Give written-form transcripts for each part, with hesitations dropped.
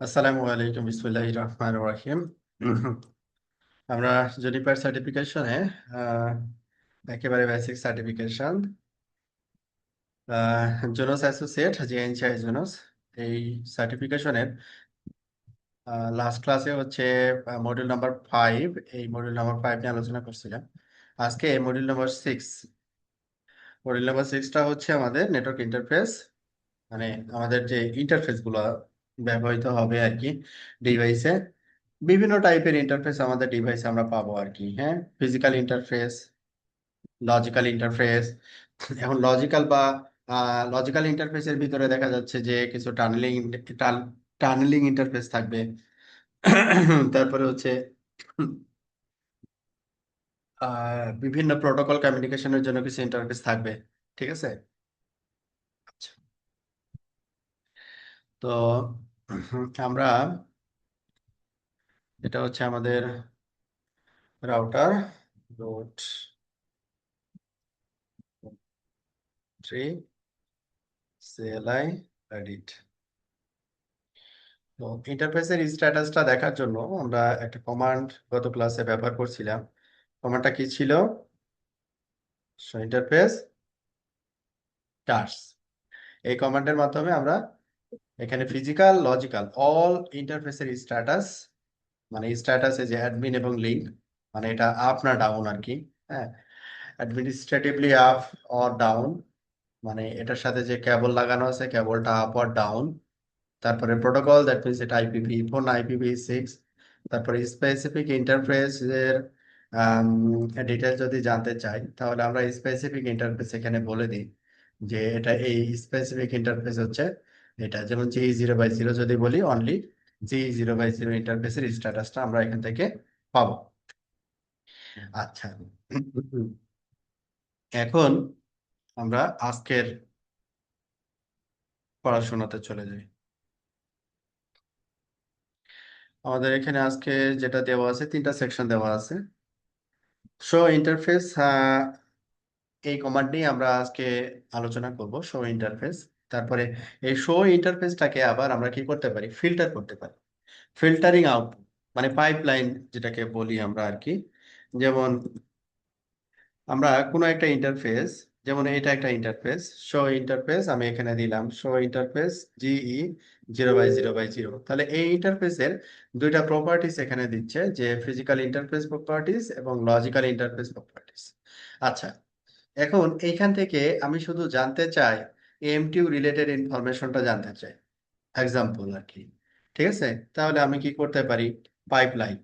আসসালামু আলাইকুম বিসমিল্লাহির রহমানির রহিম। আমরা জুনিপার সার্টিফিকেশনে একেবারে বেসিক সার্টিফিকেশন জুনোস অ্যাসোসিয়েট জিএনসিআই জুনোস এই সার্টিফিকেশনের লাস্ট ক্লাসে হচ্ছে মডিউল নাম্বার 5। এই মডিউল নাম্বার 5 নিয়ে আলোচনা করছিলাম। আজকে মডিউল নাম্বার 6। মডিউল নাম্বার 6টা হচ্ছে আমাদের নেটওয়ার্ক ইন্টারফেস, মানে আমাদের যে ইন্টারফেস গুলো ব্যবহৃত হবে আর কি ডিভাইসে। বিভিন্ন টাইপের ইন্টারফেস আমাদের ডিভাইসে আমরা পাবো আর কি। হ্যাঁ, ফিজিক্যাল ইন্টারফেস, লজিক্যাল ইন্টারফেস। এখন লজিক্যাল ইন্টারফেসের ভিতরে দেখা যাচ্ছে যে কিছু টানেলিং ইন্টারফেস থাকবে। তারপরে হচ্ছে বিভিন্ন প্রোটোকল কমিউনিকেশনের জন্য কিছু ইন্টারফেস থাকবে। ঠিক আছে। আচ্ছা, তো আমরা এটা হচ্ছে আমাদের রাউটার রুট 3 সিএলআই এডিট। তো ইন্টারফেসের স্ট্যাটাসটা দেখার জন্য আমরা একটা কমান্ড গত ক্লাসে ব্যবহার করছিলাম। কমান্ডটা কি ছিল? Show interface task. এই কমান্ডের মাধ্যমে আমরা এখানে ফিজিক্যাল লজিক্যাল অল ইন্টারফেসের স্ট্যাটাস, মানে স্ট্যাটাসে যে অ্যাডমিন এবং লিঙ্ক, মানে এটা আপ না ডাউন আর কি। হ্যাঁ, অ্যাডমিনিস্ট্রেটিভলি আপ অর ডাউন, মানে এটার সাথে যে কেবল লাগানো আছে কেবলটা আপ অর ডাউন। তারপরে প্রোটোকল, দ্যাট মিনস এটা IPv4 না IPv6। তারপরে স্পেসিফিক ইন্টারফেস এর ডিটেলস যদি জানতে চাই তাহলে আমরা স্পেসিফিক ইন্টারফেস এখানে বলে দিই যে এটা এই স্পেসিফিক ইন্টারফেস হচ্ছে এটা। যেমন G0/0 যদি বলি, অনলি G0/0 ইন্টারফেসের স্ট্যাটাসটা আমরা এখান থেকে পাবো। আচ্ছা, এখন আমরা আজকের পড়াশোনাতে চলে যাই। আমাদের এখানে আজকে যেটা দেওয়া আছে, 3টা সেকশন দেওয়া আছে। শো ইন্টারফেস, এই কমান্ড নিয়ে আমরা আজকে আলোচনা করব, শো ইন্টারফেস। তারপরে এই শো ইন্টারফেসটাকে আবার আমরা কি করতে পারি? ফিল্টার করতে পারি। ফিল্টারিং আউটপুট, মানে পাইপলাইন যেটাকে বলি আমরা আর কি। যেমন আমরা কোনো একটা ইন্টারফেস, যেমন এটা একটা ইন্টারফেস, শো ইন্টারফেস আমি এখানে দিলাম শো ইন্টারফেস GE0/0/0। তাহলে এই ইন্টারফেসের দুইটা প্রপার্টিস এখানে দিচ্ছে, যে ফিজিক্যাল ইন্টারফেস প্রপার্টিস এবং লজিক্যাল ইন্টারফেস প্রপার্টিস। আচ্ছা, এখন এইখান থেকে আমি শুধু জানতে চাই এমটিইউ রিলেটেড ইনফরমেশনটা জানতে চাই, এক্সাম্পল আর কি। ঠিক আছে, তাহলে আমি কি করতে পারি? পাইপলাইন,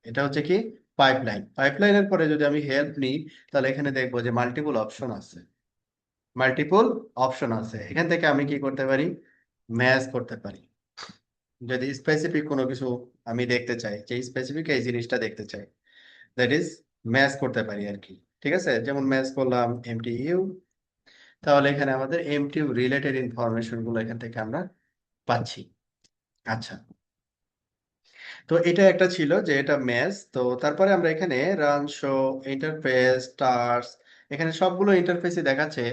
এটা হচ্ছে কি পাইপলাইন। পাইপলাইনের পরে যদি আমি হেল্প নিই তাহলে এখানে দেখবো যে মাল্টিপল অপশন আছে। মাল্টিপল অপশন আছে, এখান থেকে আমি কি করতে পারি? ম্যাচ করতে পারি। যদি স্পেসিফিক কোনো কিছু আমি দেখতে চাই, যে স্পেসিফিক এই জিনিসটা দেখতে চাই, দ্যাট ইজ ম্যাচ করতে পারি আর কি। ঠিক আছে, যেমন ম্যাচ করলাম এমটিইউ, তাহলে এখানে আমাদের এমটিইউ রিলেটেড ইনফরমেশন গুলো এখান থেকে আমরা পাচ্ছি। আচ্ছা, তো এটা একটা ছিল যে এটা ম্যাচ। তো তারপরে আমরা এখানে রান শো ইন্টারফেস স্টার্স, এখানে সবগুলো ইন্টারফেসই দেখাচ্ছে,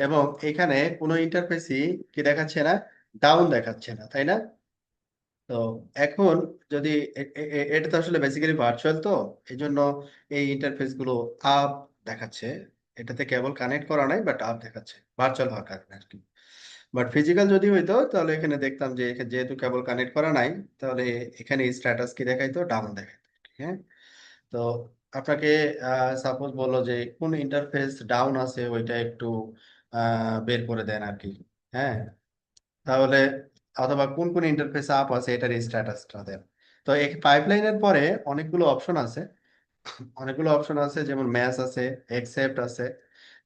এবং এখানে কোনো ইন্টারফেসই কি দেখাচ্ছে না? ডাউন দেখাচ্ছে না, তাই না? তো এখন যদি এটা তো আসলে বেসিক্যালি ভার্চুয়াল, তো এই জন্য এই ইন্টারফেস গুলো আপ দেখাচ্ছে। এটাতে কেবল কানেক্ট করা নাই, বাট আপ দেখাচ্ছে ভার্চুয়াল হওয়ার কারণে আর কি। বাট ফিজিক্যাল যদি হইতো তাহলে এখানে দেখতাম যে যেহেতু কেবল কানেক্ট করা নাই, তাহলে এখানে স্ট্যাটাস কি দেখাইতো? ডাউন দেখাইতো। হ্যাঁ, তো আপনাকে সাপোজ বললো যে কোন ইন্টারফেস ডাউন আছে ওইটা একটু বের করে দেন আর কি। হ্যাঁ, তাহলে অথবা কোন কোন ইন্টারফেস আপ আছে এটার স্ট্যাটাসটা দেন। তো এই পাইপলাইনের পরে অনেকগুলো অপশন আছে। অনেকগুলো অপশন আছে, যেমন ম্যাচ আছে, একসেপ্ট আছে।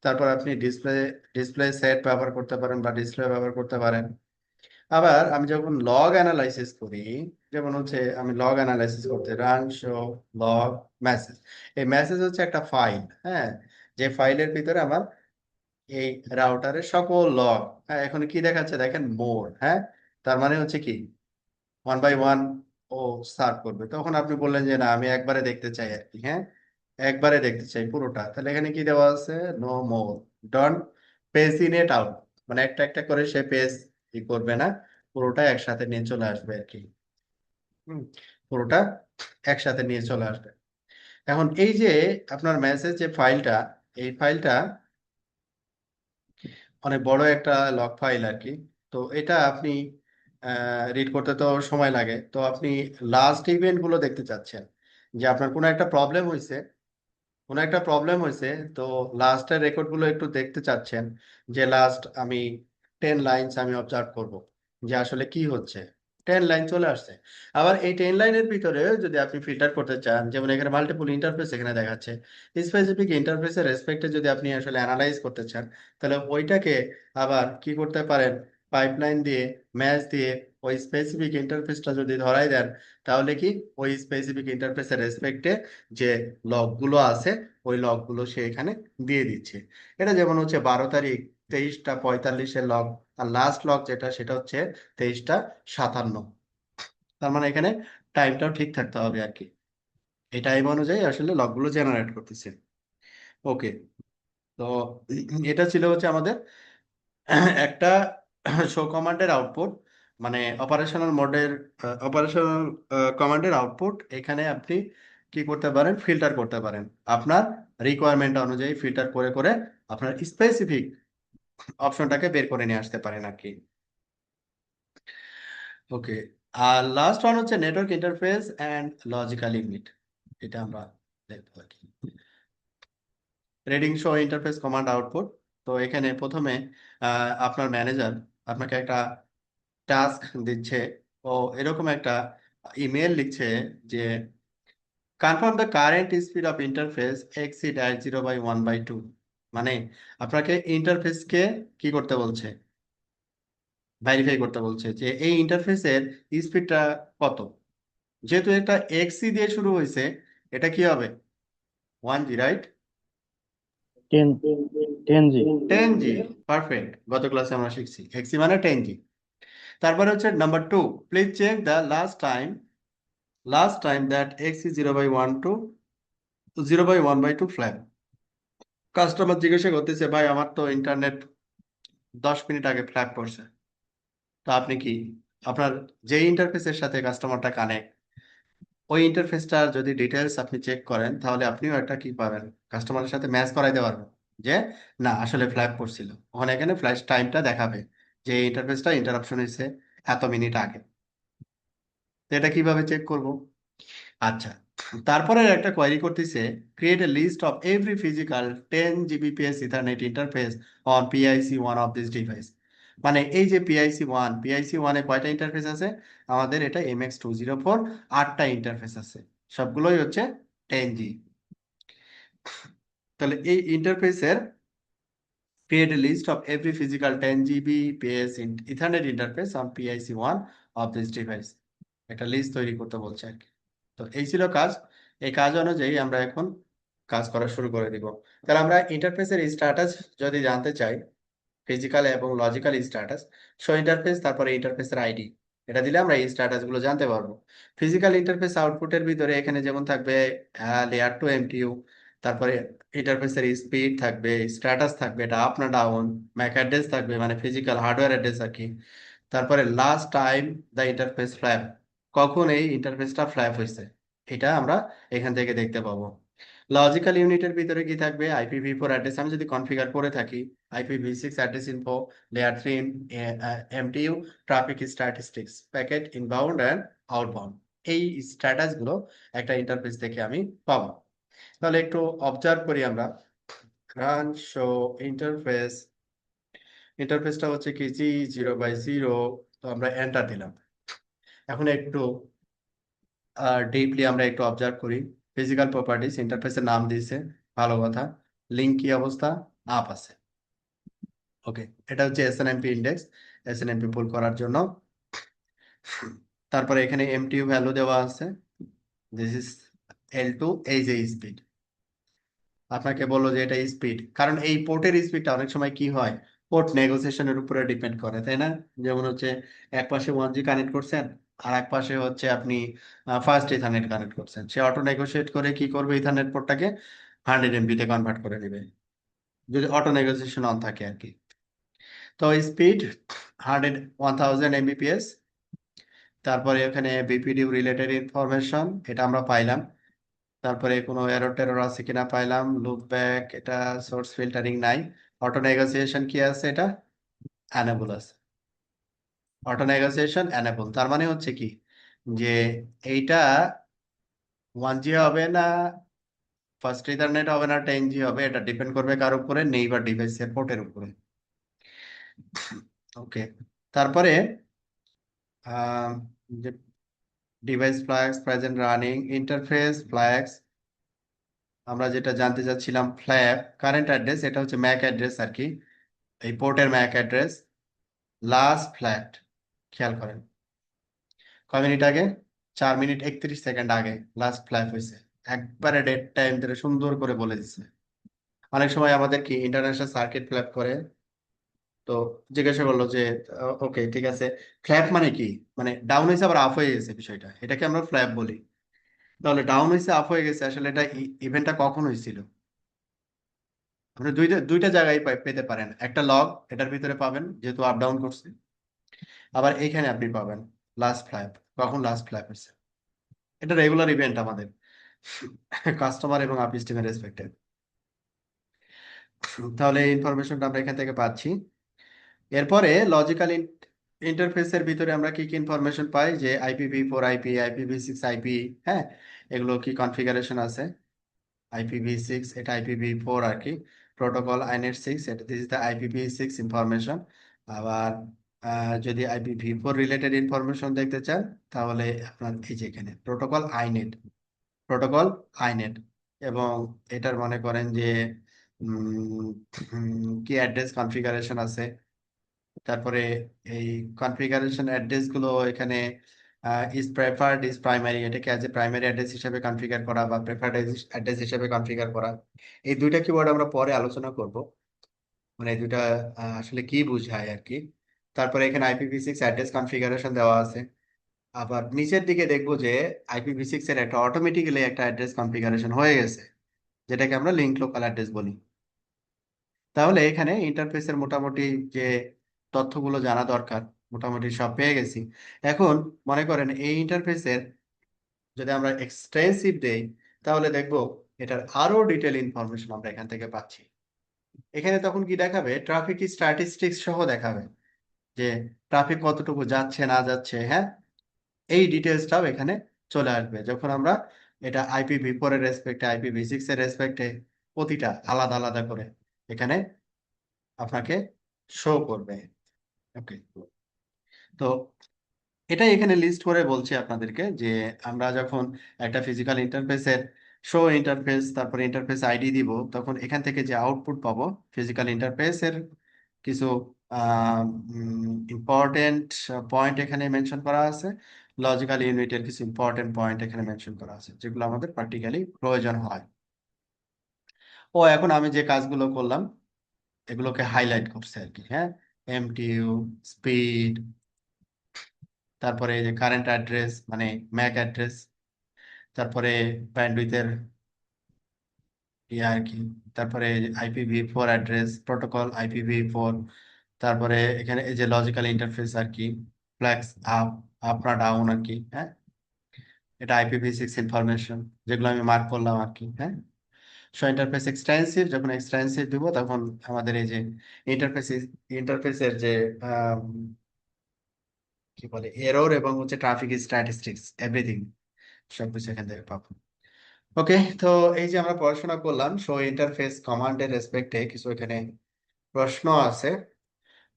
তারপর আপনি ডিসপ্লে ডিসপ্লে সেট ব্যবহার করতে পারেন বা ডিসপ্লে ব্যবহার করতে পারেন। আবার আমি যখন লগ অ্যানালাইসিস করি, যেমন হচ্ছে আমি লগ অ্যানালাইসিস করতে রান শো লগ মেসেজ। এই মেসেজ হচ্ছে একটা ফাইল। হ্যাঁ, যে ফাইলের ভিতরে আমার এই রাউটারের সকল লগ। হ্যাঁ, এখন কি দেখাচ্ছে দেখেন? মোর। হ্যাঁ, তার মানে হচ্ছে কি 1 বাই 1 ও সার্ভ করবে। তখন আপনি বললেন যে না, আমি একবারে দেখতে চাই আর কি। হ্যাঁ, একবারে দেখতে চাই পুরোটা, তাহলে এখানে কি দেওয়া আছে? নো মোর, ডন পেজিনেট আউট, মানে একটা একটা করে সে পেজ ই করবে না, পুরোটা একসাথে নিয়ে চলে আসবে আর কি। হুম, পুরোটা একসাথে নিয়ে চলে আসবে। এখন এই যে আপনার মেসেজ যে ফাইলটা, এই ফাইলটা অনেক বড় একটা লগ ফাইল আর কি। তো এটা আপনি রিড করতে তো সময় লাগে। তো আপনি লাস্ট ইভেন্ট গুলো দেখতে চাচ্ছেন, যে আপনার কোনো একটা প্রবলেম হয়েছে, তো লাস্টের রেকর্ড গুলো একটু দেখতে চাচ্ছেন, যে লাস্ট আমি 10 লাইনস আমি অবজার্ভ করব যে আসলে কি হচ্ছে। 10 লাইন চলে আসছে। আবার এই 10 লাইনের ভিতরে যদি আপনি ফিল্টার করতে চান, যেমন এখানে মাল্টিপল ইন্টারফেস এখানে দেখাচ্ছে, স্পেসিফিক ইন্টারফেসের রেসপেক্টে যদি আপনি আসলে অ্যানালাইজ করতে চান, তাহলে ওইটাকে আবার কি করতে পারেন, পাইপলাইন দিয়ে, ম্যাচ দিয়ে ওই স্পেসিফিক ইন্টারফেসটা যদি ধরাই দেন, তাহলে কি ওই স্পেসিফিক ইন্টারফেসের রেসপেক্টে যে লগগুলো আছে, ওই লগগুলো সে এখানে দিয়ে দিচ্ছে। এটা যেমন হচ্ছে 12 তারিখ 23টা 45-এর লগ, আর লাস্ট লগ যেটা সেটা হচ্ছে 23টা 57। তার মানে এখানে টাইমটাও ঠিক থাকতে হবে আর কি। এই টাইম অনুযায়ী আসলে লগগুলো জেনারেট করতেছে। ওকে। তো এটা ছিল হচ্ছে আমাদের একটা শো কমান্ডের আউটপুট, মানে অপারেশনাল কমান্ডের আউটপুট। এখানে আপনি কি করতে পারেন, ফিল্টার করতে পারেন আপনার রিকোয়ারমেন্ট অনুযায়ী, ফিল্টার করে করে আপনার স্পেসিফিক অপশনটাকে বের করে নিয়ে আসতে পারেন আর কি। ওকে। আর লাস্ট ওয়ান হচ্ছে network interface and logical unit. এটা আমরা দেখবো আর কি। Reading show interface command output. তো এখানে প্রথমে আপনার ম্যানেজার আপনাকে একটা টাস্ক দিচ্ছে, ও এরকম একটা ইমেল লিখছে যে confirm the current speed of interface exceed at 0/1/2। মানে আপনাকে ইন্টারফেসকে কি করতে বলছে, ভেরিফাই করতে বলছে যে এই ইন্টারফেসের স্পিডটা কত। যেহেতু এটা এক্সি দিয়ে শুরু হয়েছে, এটা কি হবে, 1G, রাইট? 10 10 জি। 10G। পারফেক্ট, গত ক্লাসে আমরা শিখছি এক্সি মানে 10G। তারপরে হচ্ছে number 2, please check the last time that X is 0/1/2 flag. Customer জিজ্ঞাসা করতেছে, ভাই আমার তো ইন্টারনেট 10 মিনিট আগে ফ্ল্যাগ করছে। তো আপনি কি, আপনার যে ইন্টারফেসের সাথে কাস্টমারটা কানেক্ট, ওই ইন্টারফেসটার যদি ডিটেলস আপনি চেক করেন, তাহলে আপনিও একটা কি পাবেন, কাস্টমারের সাথে ম্যাচ করাইতে পারবেন যে না আসলে ফ্ল্যাগ করছিল। ওখানে এখানে ফ্ল্যাশ টাইমটা দেখাবে যে এই ইন্টারফেসটা ইন্টারাপশন হয়েছে এত মিনিট আগে। তো এটা কিভাবে চেক করব? আচ্ছা, তারপরে একটা কোয়েরি করতেছে, create a list of every physical 10 Gbps ethernet interface on PIC one of this device. মানে এই যে পিআইসি ওয়ানে কয়টা ইন্টারফেস আছে, আমাদের এটা MX204, 8টা ইন্টারফেস আছে, সবগুলোই হচ্ছে 10G। তাহলে এই ইন্টারফেসের create a list of every physical 10 Gbps in Ethernet interface on PIC1 of this device। একটা লিস্ট তৈরি করতে বলছে আর কি। তো এই ছিল কাজ। এই কাজ অনুযায়ী আমরা এখন কাজ করা শুরু করে দিব। তাহলে আমরা ইন্টারফেসের স্ট্যাটাস যদি জানতে চাই, ফিজিক্যাল এবং লজিক্যাল স্ট্যাটাস, শো ইন্টারফেস তারপরে ইন্টারফেসের আইডি, এটা দিলে আমরা এই স্ট্যাটাস গুলো জানতে পারবো। ফিজিক্যাল ইন্টারফেস আউটপুটের ভিতরে এখানে যেমন থাকবে লেয়ার টু এমটিইউ, তারপরে ইন্টারফেসের স্পিড থাকবে, স্ট্যাটাস থাকবে, এটা আপ না ডাউন, ম্যাক অ্যাড্রেস থাকবে মানে ফিজিক্যাল হার্ডওয়্যার অ্যাড্রেস আর কি। তারপরে last time the interface flap, কখন এই ইন্টারফেসটা ফ্ল্যাপ হয়েছে, এটা আমরা এখান থেকে দেখতে পাবো। লজিক্যাল ইউনিটের ভিতরে কি থাকবে, IPv4 অ্যাড্রেস আমি যদি কনফিগার করে থাকি, IPv6 address info, layer 3 MTU, traffic statistics, packet inbound and outbound. এই স্ট্যাটাস গুলো একটা ইন্টারফেস থেকে আমি পাবো। তাহলে একটু অবজার্ভ করি আমরা। রান শো ইন্টারফেস, ইন্টারফেসটা হচ্ছে কি G0/0। তো আমরা এন্টার দিলাম। এখন একটু ডিপলি আমরা একটু অবজার্ভ করি। ফিজিক্যাল প্রপার্টিস, ইন্টারফেসের নাম দিয়েছে, ভালো কথা। লিঙ্ক কি অবস্থা, আপ আছে। ওকে, এটা হচ্ছে এসএনএমপি ইন্ডেক্স, এসএনএমপি পুল করার জন্য। তারপরে এখানে এমটিইউ ভ্যালু দেওয়া আছে, দিস ইজ L2। এই যে স্পিড, আপনাকে বললো যে এটা স্পিড, কারণ এই পোর্টের স্পিডটা অনেক সময় কি হয়, পোর্ট নেগোসিয়েশনের উপরে ডিপেন্ড করে, তাই না? যেমন হচ্ছে এক পাশে 1G কানেক্ট করছেন, আর এক পাশে হচ্ছে আপনি ফার্স্ট ইথারনেট কানেক্ট করছেন, সে অটো নেগোশিয়েট করে কি করবে, ইথারনেট পোর্টটাকে 100 MB তে কনভার্ট করে নেবে, যদি অটো নেগোসিয়েশন অন থাকে আর কি। তো স্পিড 1000 Mbps। তারপরে এখানে বিপিডিউ রিলেটেড ইনফরমেশন, এটা আমরা পাইলাম। তারপরে কোনো এরর টেরর আছে কিনা পাইলাম। লুপ ব্যাক, এটা সোর্স ফিল্টারিং নাই। অটো নেগোসিয়েশন কি আছে, এটা অ্যানেবল আছে। অটো নেগোসিয়েশন অ্যানেবল, তার মানে হচ্ছে কি যে এইটা 1G হবে না, ফার্স্ট ইথারনেট হবে না, 10G হবে, এটা ডিপেন্ড করবে কার উপরে, নেইবার ডিভাইসের পোর্টের উপরে। ওকে, তারপরে যে device flags present running interface flags, আমরা যেটা জানতে চাচ্ছিলাম ফ্ল্যাগ কারেন্ট অ্যাড্রেস, এটা হচ্ছে ম্যাক অ্যাড্রেস আর কি, এই পোর্টের ম্যাক অ্যাড্রেস। লাস্ট ফ্ল্যাট, খেয়াল করেন কয় মিনিট আগে, 4 মিনিট 31 সেকেন্ড আগে লাস্ট ফ্ল্যাপ হয়েছে। একবারে ডেট টাইম ধরে সুন্দর করে বলে দিচ্ছে। অনেক সময় আমাদের কি ইন্টারন্যাশনাল সার্কিট ফ্ল্যাপ করে, তো জিজ্ঞাসা করলো যে ওকে ঠিক আছে, ফ্ল্যাপ মানে কি, মানে ডাউন হয়েছে আবার আপ হয়ে গেছে, বিষয়টা এটাকে আমরা ফ্ল্যাপ বলি। তাহলে ডাউন হয়েছে আপ হয়ে গেছে, আসলে এটা ইভেন্টটা কখন হয়েছিল? আপনি দুইটা দুইটা জায়গায় পেতে পারেন, একটা লগ এটার ভিতরে পাবেন যেহেতু আপ ডাউন করছে, আবার এইখানে আপনি পাবেন লাস্ট ফ্ল্যাপ, কখন লাস্ট ফ্ল্যাপ হয়েছে। এটা রেগুলার ইভেন্ট আমাদের কাস্টমার এবং আপিস টিমের রেসপেক্টে। তাহলে এই ইনফরমেশনটা আমরা এখান থেকে পাচ্ছি। এরপরে লজিক্যাল ইন্টারফেসের ভিতরে আমরা কি কি ইনফরমেশন পাই, যে IPv4 আইপি, IPv6 আইপি, হ্যাঁ, এগুলো কি কনফিগারেশন আছে। IPv6 এটা IPv4 আর কি, প্রোটোকল আইনেট 6, এটা this is the IPv6 information. আবার যদি IPv4 রিলেটেড ইনফরমেশন দেখতে চান, তাহলে আপনার এই যে এখানে প্রোটোকল আইনেট, এবং এটার মনে করেন যে উম, কি অ্যাড্রেস কনফিগারেশন আছে। তারপরে এই কনফিগারেশন অ্যাড্রেস গুলো এখানে ইজ প্রেফার্ড ইজ প্রাইমারি, এটাকে অ্যাজ এ প্রাইমারি অ্যাড্রেস হিসেবে কনফিগার করা বা প্রেফার্ড অ্যাড্রেস হিসেবে কনফিগার করা, এই দুইটা কিওয়ার্ড আমরা পরে আলোচনা করব, মানে এই দুইটা আসলে কি বোঝায় আর কি। তারপরে এখানে IPv6 অ্যাড্রেস কনফিগারেশন দেওয়া আছে। আবার নিচের দিকে দেখবো যে IPv6 এর একটা অটোমেটিক্যালি একটা অ্যাড্রেস কনফিগারেশন হয়ে গেছে, যেটাকে আমরা লিঙ্ক লোকাল অ্যাড্রেস বলি। তাহলে এখানে ইন্টারফেসের মোটামুটি যে তথ্যগুলো জানা দরকার মোটামুটি সব পেয়ে গেছি। এখন মনে করেন এই ইন্টারফেসের যদি আমরা এক্সটেন্সিভ দেই, তাহলে দেখবো এটার আরো ডিটেল ইনফরমেশন আমরা এখান থেকে পাচ্ছি। এখানে তখন কি দেখাবে, ট্রাফিক স্ট্যাটিস্টিক্স সহ দেখাবে, যে ট্রাফিক কতটুকু যাচ্ছে না যাচ্ছে, হ্যাঁ, এই ডিটেলসটাও এখানে চলে আসবে যখন আমরা এটা IPv4 এর রেসপেক্টে, IPv6 এর রেসপেক্টে প্রতিটা আলাদা আলাদা করে এখানে আপনাকে শো করবে। ওকে, তো এটাই এখানে লিস্ট করে বলছি আপনাদেরকে, যে আমরা যখন একটা ফিজিক্যাল ইন্টারফেসের শো ইন্টারফেস তারপরে ইন্টারফেস আইডি দিব, তখন এখান থেকে যে আউটপুট পাবো ফিজিক্যাল ইন্টারফেসের কিছু ইম্পর্টেন্ট পয়েন্ট এখানে মেনশন করা আছে। লজিক্যাল ইউনিটের কিছু ইম্পর্টেন্ট পয়েন্ট এখানে মেনশন করা আছে, যেগুলো আমাদের প্র্যাকটিক্যালি প্রয়োজন হয়। এখন আমি যে কাজগুলো করলাম এগুলোকে হাইলাইট করছে আর কি, হ্যাঁ, MTU, স্পিড, তারপরে এই যে কারেন্ট অ্যাড্রেস মানে ম্যাক অ্যাড্রেস, তারপরে ব্যান্ডউইথের ইয়ে আর কি, তারপরে IPv4 অ্যাড্রেস, প্রোটোকল IPv4, তারপরে এখানে এই যে লজিক্যাল ইন্টারফেস আর কি, ফ্ল্যাক্স আপ, আপ না ডাউন আর কি, হ্যাঁ, এটা IPv6 ইনফরমেশন যেগুলো আমি মার্ক করলাম আর কি, হ্যাঁ। সো ইন্টারফেস এক্সটেন্সিভ, যখন এক্সটেন্সিভ দিব তখন আমাদের এই যে ইন্টারফেস ইন্টারফেসের যে আম, কি বলে এরর এবং হচ্ছে ট্রাফিক স্ট্যাটিস্টিক্স এভরিথিং সবকিছু এখান থেকে পাবো। ওকে, তো এই যে আমরা পড়াশোনা করলাম শো ইন্টারফেস কমান্ডের রেসপেক্টে, কিছু এখানে প্রশ্ন আছে।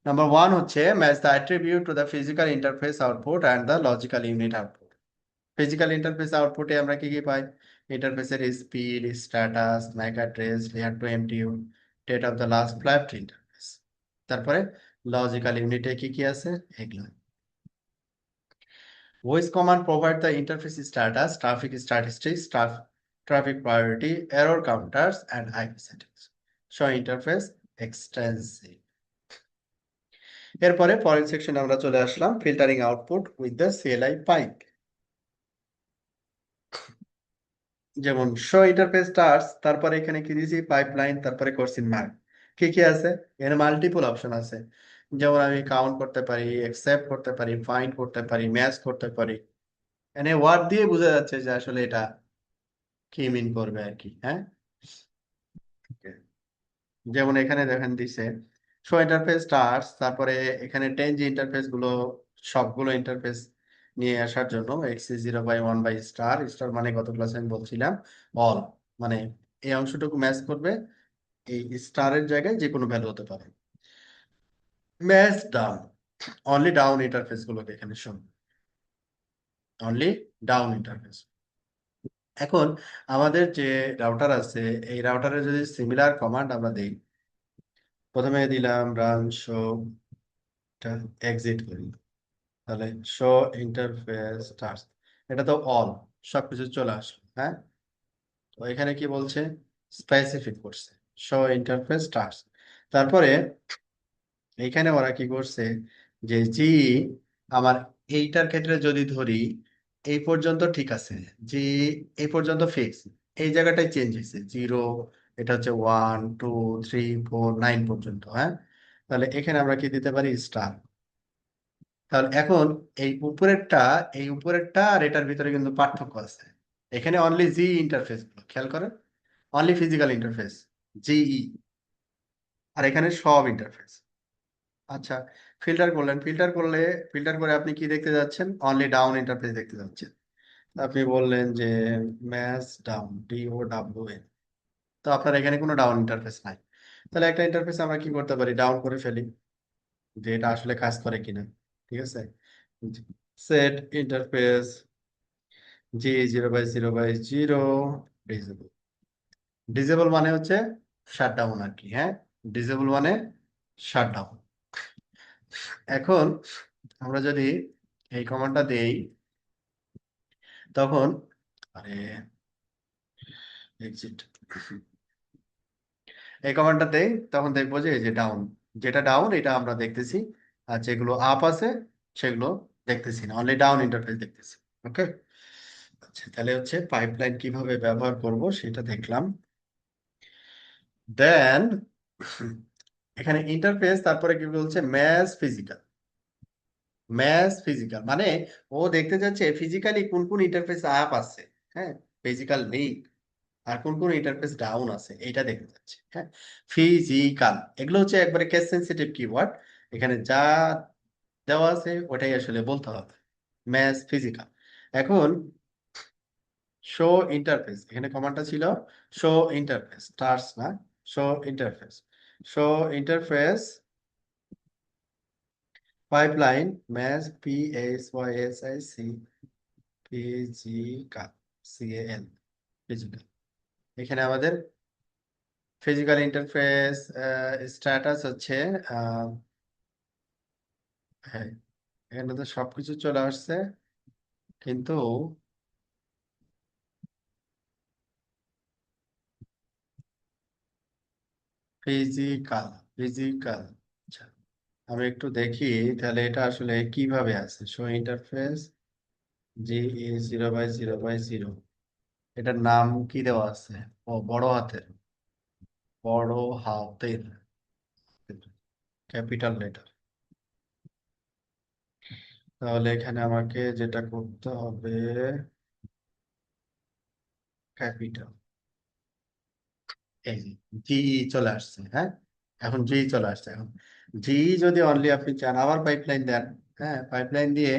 নাম্বার ওয়ান হচ্ছে match the attribute to the physical interface output and the logical unit output. Physical interface আউটপুটে আমরা কি কি পাই, ইন্টারফেসের speed, status, mac address, layer two MTU, date of the last flapped interface. তারপরে লজিক্যাল ইউনিটে কি কি আছে এগুলো। Voice command provide the interface status, traffic statistics, traffic priority, error counters, and IP settings. Show interface extensive. এরপরে পরের সেকশনে আমরা চলে আসলাম filtering output with the CLI pipe. যেমন শো ইন্টারফেস স্টার্স, তারপরে এখানে কি দিয়েছি পাইপলাইন, তারপরে কোশ্চেন মার্ক, কি কি আছে, এখানে মাল্টিপল অপশন আছে। যেমন আমি কাউন্ট করতে পারি, অ্যাকসেপ্ট করতে পারি, ফাইন্ড করতে পারি, ম্যাচ করতে পারি। এনে ওয়ার্ড দিয়ে বোঝা যাচ্ছে যে আসলে এটা কি মিন করবে আর কি। হ্যাঁ, যেমন এখানে দেখেন দিছে শো ইন্টারফেস স্টার্স, তারপরে এখানে টেন যে ইন্টারফেস গুলো, সবগুলো ইন্টারফেস নিয়ে আসার জন্য x0/1 স্টার, স্টার মানে গত ক্লাসে আমি বলছিলাম অল, মানে এই অংশটুকু ম্যাচ করবে, এই স্টারের জায়গায় যে কোনো ভ্যালু হতে পারে। Match down, only down interface গুলোকে এখানে শোন, অনলি ডাউন ইন্টারফেস। এখন আমাদের যে রাউটার আছে, এই রাউটারে যদি সিমিলার কমান্ড আমরা দিই, প্রথমে দিলাম রান শো, এক্সিট করি, তাহলে শো ইন্টারফেস স্টার্স, এটা তো অল, সবকিছু চলে আসলো। হ্যাঁ, তো এখানে কি বলছে, স্পেসিফিক করছে শো ইন্টারফেস স্টার্স। তারপরে এইখানে ওরা কি করছে, যে জি আমার এইটার ক্ষেত্রে যদি ধরি এই পর্যন্ত ঠিক আছে, জি এই পর্যন্ত ফিক্স, এই জায়গাটায় চেঞ্জ হয়েছে 0, এটা হচ্ছে 1 2 3 4 9 পর্যন্ত। হ্যাঁ, তাহলে এখানে আমরা কি দিতে পারি, স্টার। তাহলে এখন এই উপরেরটা, এই উপরেরটা আর এটার ভিতরে কিন্তু পার্থক্য আছে। এখানে অনলি জি ইন্টারফেস, খেয়াল করেন, অনলি ফিজিক্যাল ইন্টারফেস জিই, আর এখানে সব ইন্টারফেস। আচ্ছা, ফিল্টার করলেন, ফিল্টার করলে, ফিল্টার করে আপনি কি দেখতে যাচ্ছেন, অনলি ডাউন ইন্টারফেস দেখতে যাচ্ছেন। আপনি বললেন যে ম্যাচ ডাউন, DOWN, তো আপনার এখানে কোনো ডাউন ইন্টারফেস নাই। তাহলে একটা ইন্টারফেস আমরা কি করতে পারি, ডাউন করে ফেলি, যে এটা আসলে কাজ করে কিনা। ঠিক আছে, set interface G0/0/0 disable. Disable মানে হচ্ছে শাটডাউন আর কি। হ্যাঁ, ডিসেবল মানে শাটডাউন। এখন আমরা যদি এই কমান্ডটা দেই, তখন আরে এক্সিট, এই কমান্ডটা দেই, তখন দেখবো যে এই যে ডাউন, যেটা ডাউন এটা আমরা দেখতেছি, আর যেগুলো আপ আছে সেগুলো দেখতেছি না, অনলি ডাউন ইন্টারফেস দেখতেছি। ওকে, আচ্ছা, তাহলে হচ্ছে পাইপলাইন কিভাবে ব্যবহার করব সেটা দেখলাম। দেন এখানে ইন্টারফেস, তারপরে কি বলছে, ম্যাচ ফিজিক্যাল। ম্যাচ ফিজিক্যাল মানে ও দেখতে যাচ্ছে ফিজিক্যালি কোন কোন ইন্টারফেস আপ আছে, হ্যাঁ, ফিজিক্যাল নেই, আর কোন কোন ইন্টারফেস ডাউন আছে এইটা দেখতে যাচ্ছে। হ্যাঁ, ফিজিক্যাল এগুলো হচ্ছে একবারে কেস সেন্সিটিভ কিওয়ার্ড, এখানে যা দেওয়া আছে ওটাই আসলে বলতে হবে, ম্যাচ ফিজিক্যাল। এখন শো ইন্টারফেস, এখানে কমান্ডটা ছিল শো ইন্টারফেস স্টার্স না, show interface, show interface pipeline match PHYSIC physical. এখানে আমাদের ফিজিক্যাল ইন্টারফেস স্ট্যাটাস হচ্ছে আহ, হ্যাঁ, এখানে তো সবকিছু চলে আসছে, কিন্তু ফিজিক্যাল, ফিজিক্যাল, আচ্ছা, আমি একটু দেখি তাহলে এটা আসলে কিভাবে আছে। শো ইন্টারফেস G0/0/0, এটার নাম কি দেওয়া আছে, ও বড় হাতের, বড় হাতের ক্যাপিটাল লেটার। তাহলে এখানে আমাকে যেটা করতে হবে, ক্যাপিটাল, এই জি চলে আসছে। হ্যাঁ, এখন জি চলে আসছে। এখন জি যদি অনলি আপনি চান আবার পাইপলাইন দেন, হ্যাঁ, পাইপলাইন দিয়ে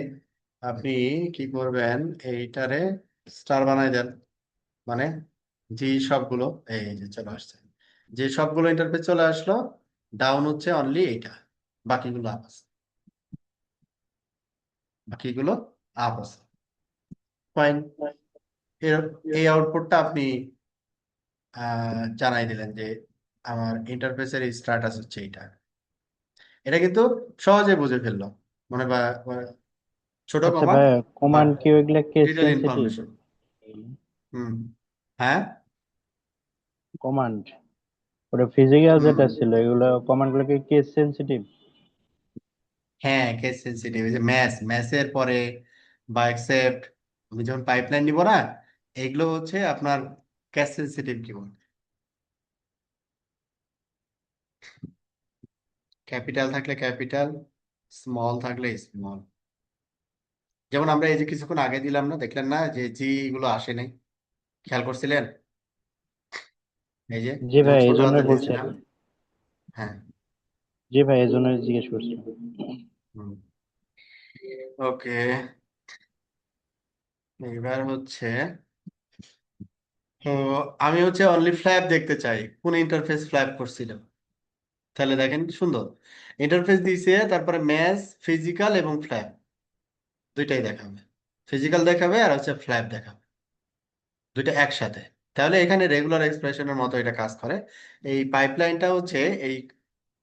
আপনি কি করবেন, এইটারে স্টার বানাই দেন, মানে জি সবগুলো এই যে চলে আসছে, যে সবগুলো ইন্টারফেস চলে আসলো, ডাউন হচ্ছে অনলি এইটা, বাকিগুলো আপ আছে, বাকিগুলো আপ আছে। ফাইন, এই আউটপুটটা আপনি জানাই দিলেন যে আমার ইন্টারফেসের স্ট্যাটাস হচ্ছে এইটা। এটা কিন্তু সহজে বুঝে ফেললো, মানে বা ছোট আচ্ছা কমান্ড, ভাইয়া, বাট কমান্ড কি ওইগুলা কেস ডিটেল সেনসিটিভ? ইনফরমেশন। হুম, হ্যাঁ, কমান্ড ওটা ফিজিক্যাল হুম, যেটা ছিল, এগুলো কমান্ড গুলো কি কেস সেনসিটিভ? হ্যাঁ, কেস সেন্সিটিভ। এই যে ম্যাচের পরে বা অ্যাকসেপ্ট, আমি যখন পাইপলাইন নিব না, এগুলো হচ্ছে আপনার কেস সেন্সিটিভ কিবোর্ড। ক্যাপিটাল থাকলে ক্যাপিটাল, স্মল থাকলে স্মল। যেমন আমরা এই যে কিছুক্ষণ আগে দিলাম না, দেখলেন না যে জি গুলো আসে নাই, খেয়াল করছিলেন? এই যে জি যেমন ভাই, এই ছোট জন্যই হাতে বলছি আর দিয়েছিলাম। কি। হ্যাঁ। জি ভাই, এই জন্যই জিজ্ঞেস করছি। ওকে, এবার হচ্ছে, তো আমি হচ্ছে অনলি ফ্ল্যাপ দেখতে চাই, কোন ইন্টারফেস ফ্ল্যাপ করছিল। তাহলে দেখেন কি সুন্দর ইন্টারফেস দিয়েছে, তারপরে ম্যাথ, ফিজিক্যাল এবং ফ্ল্যাপ দুইটাই দেখাবে। ফিজিক্যাল দেখাবে আর হচ্ছে ফ্ল্যাপ দেখাবে, দুইটা একসাথে। তাহলে এখানে রেগুলার এক্সপ্রেশনের মতো এটা কাজ করে। এই পাইপলাইনটা হচ্ছে এই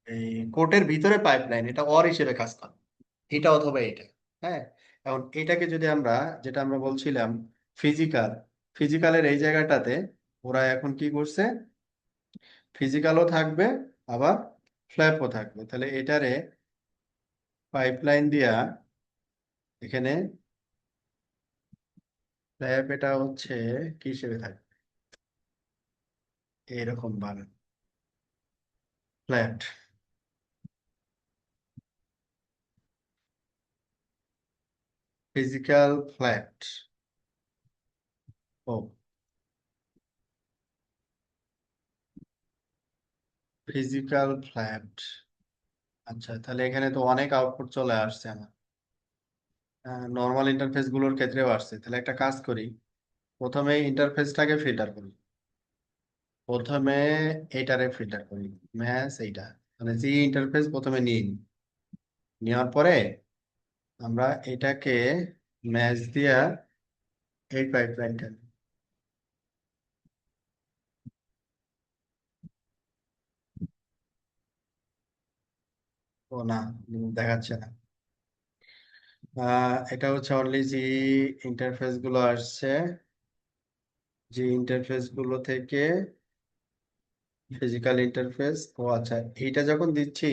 এই কোটের ভিতরে পাইপলাইন, এটা অর হিসেবে কাজ করে, এটা অথবা এটা। হ্যাঁ, এখন এটাকে যদি আমরা, যেটা আমরা বলছিলাম ফিজিক্যাল, ফিজিক্যালের এই জায়গাটাতে ওরা এখন কি করছে, ফিজিক্যালও থাকবে আবার ফ্ল্যাপও থাকবে। তাহলে এটারে পাইপলাইন দিয়া এখানে ফ্ল্যাপ, এটা হচ্ছে কি হিসেবে থাকবে, এরকম ভাবে ফ্ল্যাট, ফিজিক্যাল ফ্ল্যাট। ও, ফিজিক্যাল ফ্ল্যাট। আচ্ছা, তাহলে এখানে তো অনেক আউটপুট চলে আসছে আমার, নর্মাল ইন্টারফেস গুলোর ক্ষেত্রেও আসছে। তাহলে একটা কাজ করি, প্রথমে ইন্টারফেসটাকে ফিল্টার করি, প্রথমে এইটারে ফিল্টার করি, ম্যাচ এইটা, মানে জি ইন্টারফেস প্রথমে নিই, নেওয়ার পরে আমরা এটাকে ম্যাচ দিয়া এই পাইপলাইনটা, ও না, দেখাচ্ছে না। এটা হচ্ছে অনলি জি ইন্টারফেস গুলো আসছে, যে ইন্টারফেস গুলো থেকে ফিজিক্যাল ইন্টারফেস। ও আচ্ছা, এইটা যখন দিচ্ছি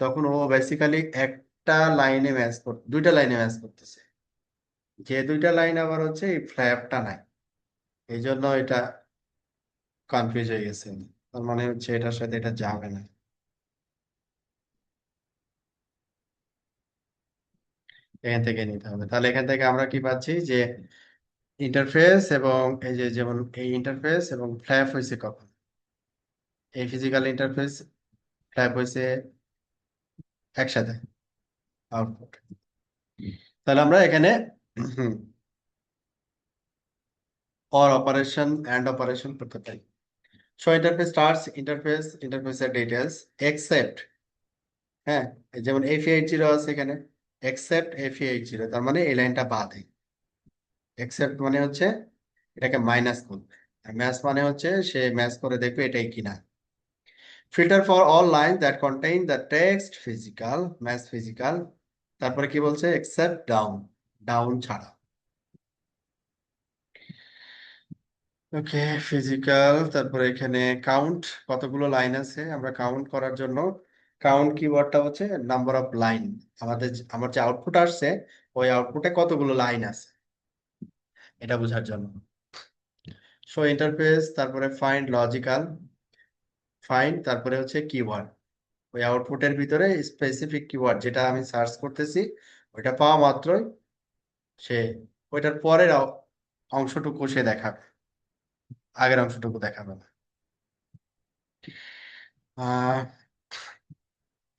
তখন ও বেসিক্যালি একটা লাইনে ম্যাচ করতে, দুইটা লাইনে ম্যাচ করতেছে, যে দুইটা লাইন আবার হচ্ছে এই ফ্ল্যাপটা নাই, এই জন্য এটা কনফিউজ হয়ে গেছে। তার মানে হচ্ছে এটার সাথে এটা যাবে না, এখান থেকে নিতে হবে। তাহলে এখান থেকে আমরা কি পাচ্ছি যে ইন্টারফেস এবং এই যে, যেমন এই ইন্টারফেস এবং ফ্ল্যাপ হয়েছে কখন, এই ফিজিক্যাল ইন্টারফেস ফ্ল্যাপ হয়েছে একসাথে আউটপুট। তাহলে আমরা এখানে অর অপারেশন এন্ড অপারেশন করতে পারি। শো ইন্টারফেস স্টার্টস ইন্টারফেস, ইন্টারফেসের ডিটেলস এক্সেপ্ট, হ্যাঁ, এই যেমন FE80 আছে এখানে, এক্সেপ্ট FE80, তার মানে এই লাইনটা বাদে। এক্সেপ্ট মানে হচ্ছে এটাকে মাইনাস করবে, আর ম্যাচ মানে হচ্ছে সে ম্যাচ করে দেখবে এটাই কিনা। Filter for all line that contain the text physical, match physical, তারপরে কি বলছে, এক্সেপ্ট ডাউন, ডাউন ছাড়া। ওকে, ফিজিক্যাল, তারপরে এখানে কাউন্ট, কতগুলো লাইন আছে আমরা কাউন্ট করার জন্য, কাউন্ট কিওয়ার্ডটা হচ্ছে নাম্বার অফ লাইন, আমার যে আউটপুট আসছে ওই আউটপুটে কতগুলো লাইন আছে এটা বোঝার জন্য। শো ইন্টারফেস, তারপরে ফাইন্ড লজিক্যাল, ফাইন্ড তারপরে হচ্ছে কিওয়ার্ড, ওই আউটপুটের ভিতরে স্পেসিফিক কিওয়ার্ড যেটা আমি সার্চ করতেছি, ওইটা পাওয়া মাত্রই সে ওইটার পরের অংশটুকু সে দেখাবে, আগের অংশটুকু দেখাবে না। আহ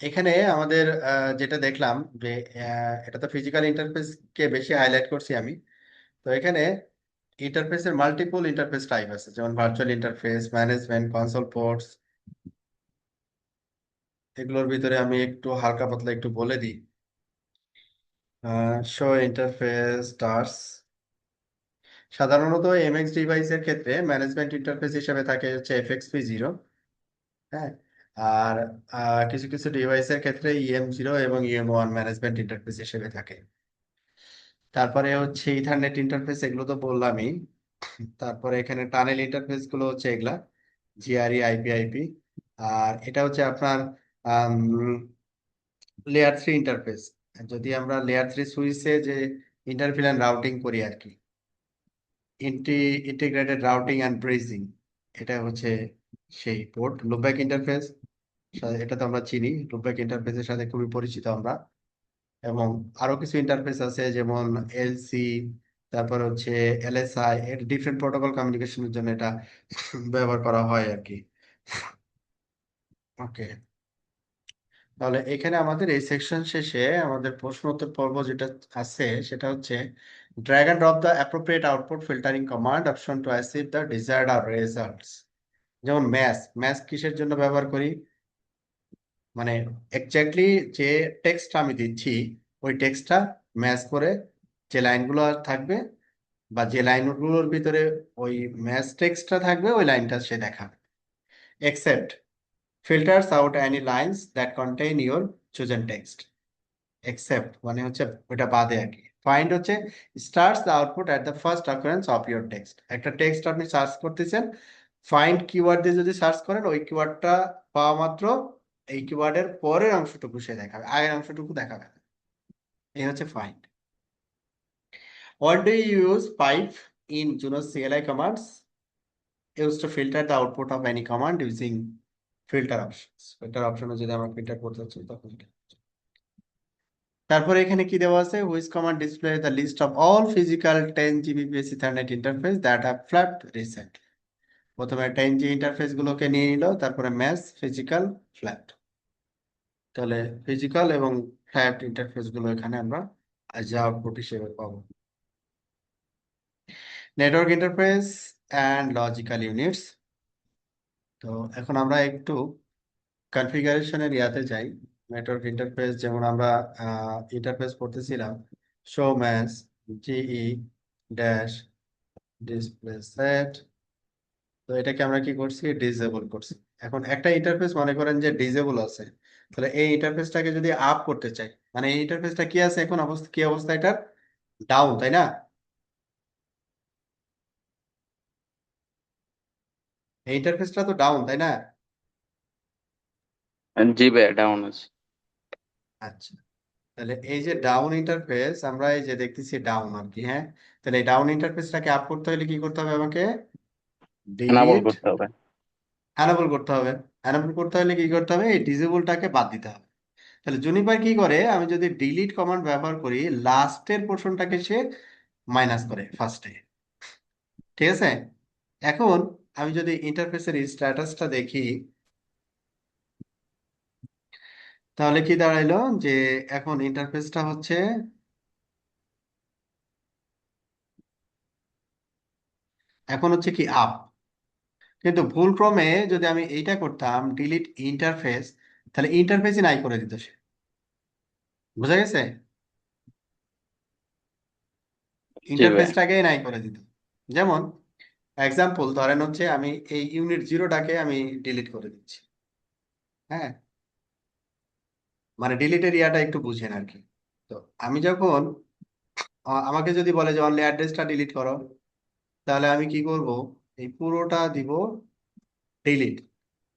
এখানে আমাদের যেটা দেখলাম যে এটা তো ফিজিক্যাল ইন্টারফেস কে বেশি হাইলাইট করছি আমি। তো এখানে ইন্টারফেসের মাল্টিপল ইন্টারফেস টাইপ আছে, যেমন virtual interface, management, console ports. এগুলোর ভিতরে আমি একটু হালকা পাতলা একটু বলে দিই। শো ইন্টারফেস টার্স, সাধারণত MX ডিভাইসের ক্ষেত্রে ম্যানেজমেন্ট ইন্টারফেস হিসেবে থাকে হচ্ছে FXP0। হ্যাঁ, আর কিছু কিছু ডিভাইসের ক্ষেত্রে EM0 এবং EM1 ম্যানেজমেন্ট ইন্টারফেস হিসেবে থাকে। তারপরে হচ্ছে ইথারনেট ইন্টারফেস, এগুলো তো বললামই। তারপরে এখানে টানেল ইন্টারফেস গুলো হচ্ছে এগুলা, GRE, IP, আর এটা হচ্ছে আপনার লেয়ার 3 ইন্টারফেস। যদি আমরা লেয়ার 3 সুইচে যে ইন্টারফেস রাউটিং করি আর কি, ইন্টিগ্রেটেড রাউটিং অ্যান্ড ব্রেজিং, এটা হচ্ছে সেই পোর্ট। লুপব্যাক ইন্টারফেস, এটা তো আমরা চিনি, লুপব্যাক ইন্টারফেসের সাথে খুবই পরিচিত আমরা। এবং আরো কিছু ইন্টারফেস আছে, যেমন এলসি, তারপর হচ্ছে এলএসআই, এর ডিফারেন্ট প্রোটোকল কমিউনিকেশনের জন্য এটা ব্যবহার করা হয় আর কি। ওকে, তাহলে এখানে আমাদের এই সেকশন শেষে আমাদের প্রশ্ন উত্তর পর্ব যেটা আছে সেটা হচ্ছে drag and drop the appropriate output filtering command option to achieve the desired results. যেমন ম্যাথ, ম্যাথ কিসের জন্য ব্যবহার করি, মানে এক্স্যাক্টলি যে টেক্সট আমি দিচ্ছি ওই টেক্সটটা ম্যাচ করে যে লাইনগুলো থাকবে, বা যে লাইনগুলোর ভিতরে ওই ম্যাচ টেক্সটটা থাকবে ওই লাইনটা সে দেখাবে। Except filters out any lines that contain your chosen text. Except মানে হচ্ছে ওটা বাদে আর কি। ফাইন্ড হচ্ছে starts the output at the first occurrence of your text. একটা টেক্সট আপনি সার্চ করতেছেন, ফাইন্ড কিওয়ার্ড দিয়ে যদি সার্চ করেন ওই কিওয়ার্ডটা পাওয়া মাত্র এই কিওয়ার্ডের পরের অংশটুকু সে দেখাবে, আগের অংশটুকু দেখাবে না। এই হচ্ছে find. What do you use pipe in Juno's CLI commands? Used to filter the output of any command using filter options. Filter option যদি আমরা ফিল্টার করতে চাই তখন এটা। তারপরে এখানে কি দেওয়া আছে, which command display the list of all physical 10 Gbps ethernet interface that have flapped recent. প্রথমে 10G ইন্টারফেস গুলোকে নিয়ে নিল, তারপরে ম্যাথ, ফিজিক্যাল, ফ্ল্যাট। তাহলে ফিজিক্যাল এবং ফ্ল্যাট ইন্টারফেস গুলো এখানে আমরা যা আউটপুট হিসেবে পাবো। Network interface and logical units. তো এখন আমরা একটু কনফিগারেশনের ইয়াতে যাই। নেটওয়ার্ক ইন্টারফেস যেমন আমরা ইন্টারফেস করতেছিলাম, show match GE dash display set. তো এটাকে আমরা কি করছি, ডিসেবল করছি। এখন একটা ইন্টারফেস মনে করেন যে ডিসেবল আছে, তাহলে এই ইন্টারফেসটাকে যদি আপ করতে চাই, মানে এই ইন্টারফেসটা কি আছে এখন অবস্থা, কি অবস্থা এটার, ডাউন, তাই না? এই ইন্টারফেসটা তো ডাউন, তাই না? জি ভাইয়া, ডাউন আছে। আচ্ছা, তাহলে এই যে ডাউন ইন্টারফেস আমরা এই যে দেখতেছি ডাউন আর কি, হ্যাঁ। তাহলে এই ডাউন ইন্টারফেসটাকে আপ করতে হলে কি করতে হবে আমাকে, এনাবল ডিলিট, করতে হবে। অ্যানাবল করতে হবে। অ্যানাবল করতে হলে কি করতে হবে, এই ডিসেবলটাকে বাদ দিতে হবে। তাহলে জুনিপার কি করে, আমি যদি ডিলিট কমান্ড ব্যবহার করি লাস্টের পোর্শনটাকে সে মাইনাস করে ফার্স্টে, ঠিক আছে। এখন আমি যদি ইন্টারফেসের স্ট্যাটাসটা দেখি, তাহলে কি দাঁড়াইলো যে এখন ইন্টারফেসটা হচ্ছে, এখন হচ্ছে কি আপ। কিন্তু ভুল ক্রমে যদি আমি এইটা করতাম ডিলিট ইন্টারফেস, তাহলে ইন্টারফেসই নাই করে দিত সে। বুঝা গেছে, জি ভাইয়া। ইন্টারফেসটাকে নাই করে দিত। যেমন এক্সাম্পল ধরেন হচ্ছে আমি এই ইউনিট জিরোটাকে আমি ডিলিট করে দিচ্ছি, হ্যাঁ। মানে ডিলিটের ইয়াটা একটু বুঝেন আর কি। তো আমি যখন আমাকে যদি বলে যে অনলি অ্যাড্রেসটা ডিলিট করো, তাহলে আমি কি করব, এই পুরোটা দিব ডিলিট।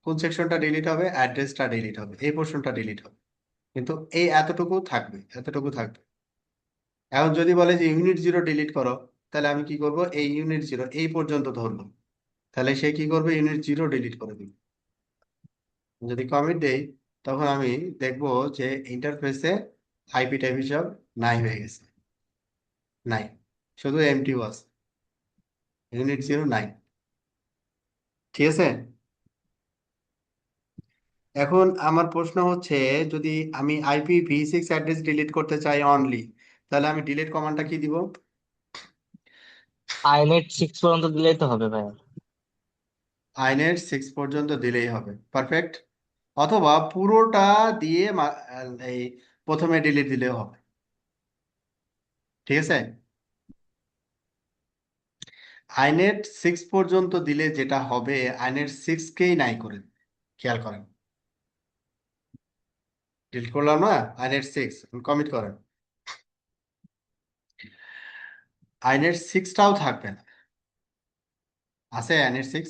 কোন সেকশনটা ডিলিট হবে, অ্যাড্রেসটা ডিলিট হবে, এই পোর্শনটা ডিলিট হবে, কিন্তু এই এতটুকু থাকবে, এতটুকু থাকবে। এখন যদি বলে যে ইউনিট জিরো ডিলিট করো, তাহলে আমি কি করব, এই ইউনিট জিরো এই পর্যন্ত ধরবো, তাহলে সে কি করবে, ইউনিট জিরো ডিলিট করে দিবে। যদি কমিট দেই তখন আমি দেখবো যে ইন্টারফেসে আইপি টাইপ হিসাব নাই হয়ে গেছে, নাই, শুধু এমটি ওয়াজ, ইউনিট জিরো নাই। ঠিক আছে। এখন আমার প্রশ্ন হচ্ছে, যদি আমি IPv6 অ্যাড্রেস ডিলিট করতে চাই অনলি, তাহলে আমি ডিলিট কমান্ডটা কি দিব, আইনেট 6 পর্যন্ত দিলেই তো হবে ভাইয়া। আইনেট 6 পর্যন্ত দিলেই হবে, পারফেক্ট। অথবা পুরোটা দিয়ে এই প্রথমে ডিলিট দিলেও হবে, ঠিক আছে। আইনেট 6 পর্যন্ত দিলে যেটা হবে, আইনেট 6কেই নাই করে দিবে। খেয়াল করেন, ডিলিট করলাম না, আইনেট 6 কমিট করেন, আইনেট 6টাও থাকবে না। আছে আইনেট 6?